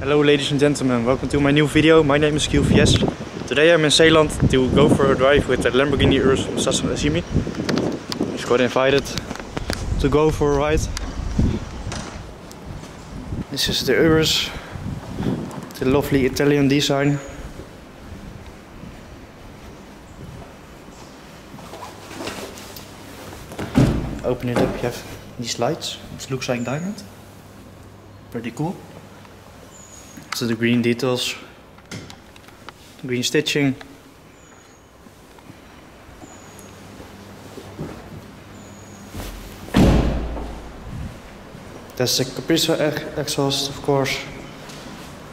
Hello ladies and gentlemen, welcome to my new video. My name is QVS. Today I'm in Zeeland to go for a drive with the Lamborghini Urus from Sassen Assimi. Just got invited to go for a ride. This is the Urus, the lovely Italian design. Open it up, you have these lights, which looks like diamond. Pretty cool. So the green details, green stitching. That's the Caprisso exhaust, of course,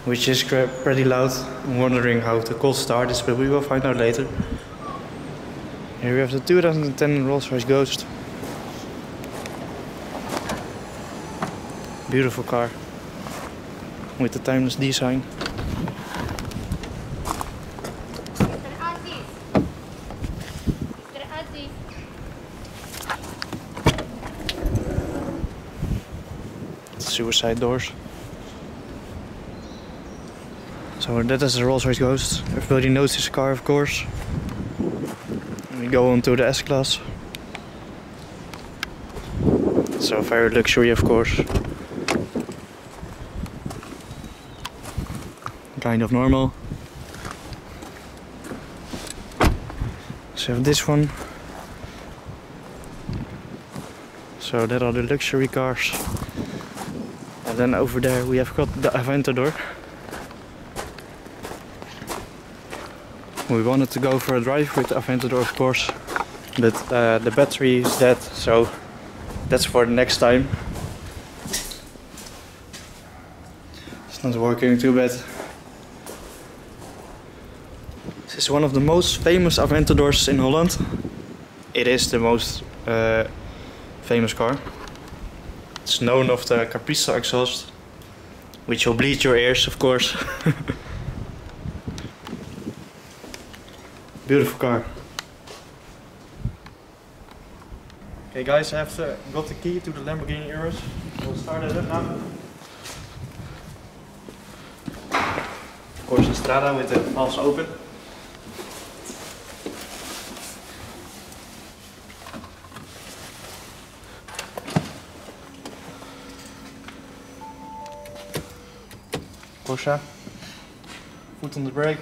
which is pretty loud. I'm wondering how the cold start is, but we will find out later. Here we have the 2010 Rolls-Royce Ghost. Beautiful car with the timeless design. Suicide doors. So that is the Rolls-Royce Ghost. Everybody knows this car, of course. And we go on to the S-Class. So very luxury, of course. Kind of normal. So we have this one. So that are the luxury cars. And then over there we have got the Aventador. We wanted to go for a drive with the Aventador, of course, but the battery is dead, so that's for the next time. It's not working too bad. This is one of the most famous Aventadors in Holland. It is the most famous car. It's known of the Caprisso exhaust, which will bleed your ears, of course. Beautiful car. Okay guys, I have got the key to the Lamborghini Urus. We'll start it up now. Of course, the Strada with the valves open. Porsche. Foot on the brake.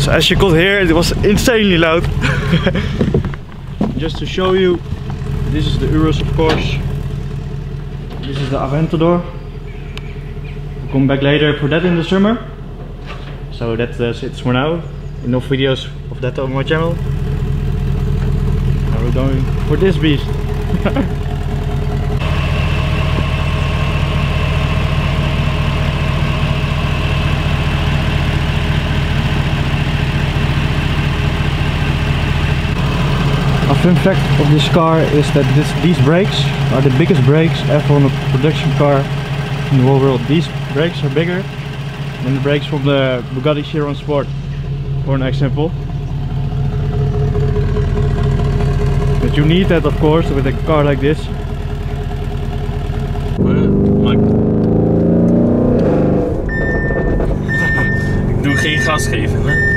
So as you could hear, it was insanely loud. Just to show you, this is the Urus, of course. This is the Aventador. We'll come back later for that in the summer. So that's it for now. Enough videos of that on my channel. Now we're going for this beast. A fun fact of this car is that these brakes are the biggest brakes ever on a production car in the whole world. These brakes are bigger than the brakes from the Bugatti Chiron Sport, for an example. But you need that, of course, with a car like this. Ik doe geen gas geven, hè?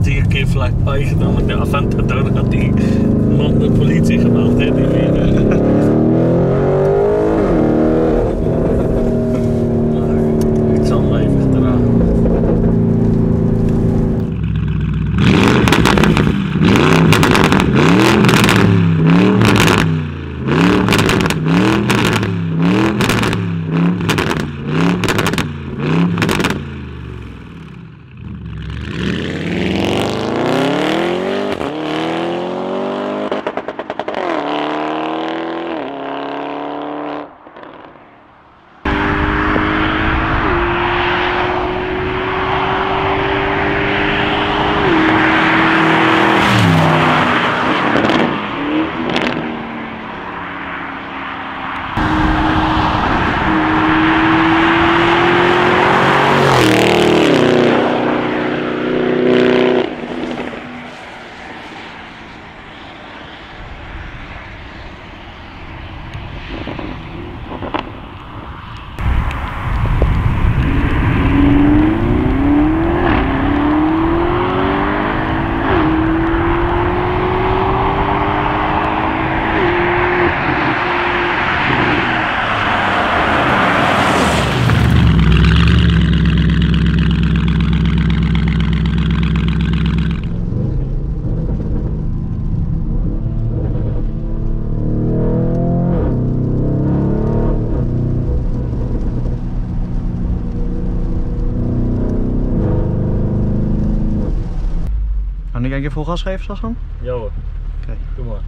Hier een keer vlakbij gedaan met de Aventador, had die man de politie gebeld, hè, die weer. jij een keer vol gas geven, Sassan? Ja hoor. Oké. Doe maar.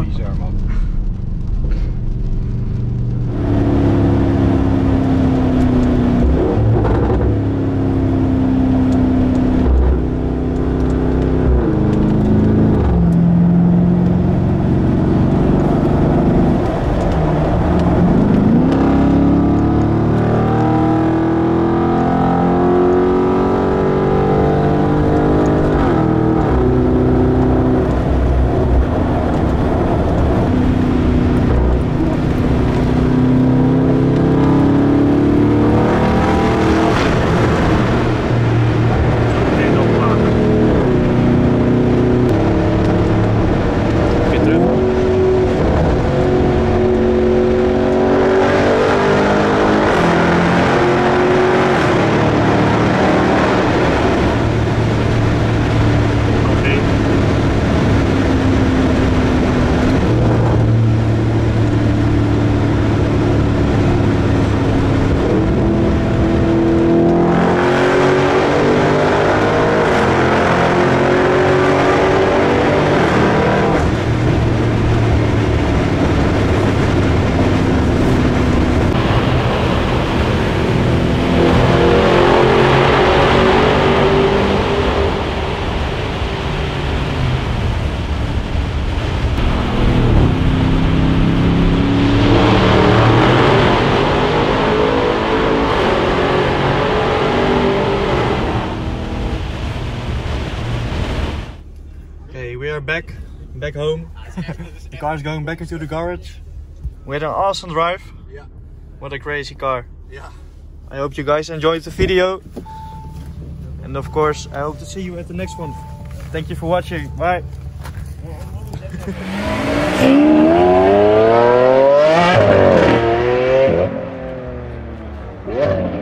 Bizar man. Okay, we are back home. The car is going back into the garage. We had an awesome drive. Yeah. What a crazy car. Yeah. I hope you guys enjoyed the video. And of course, I hope to see you at the next one. Thank you for watching. Bye. Yeah.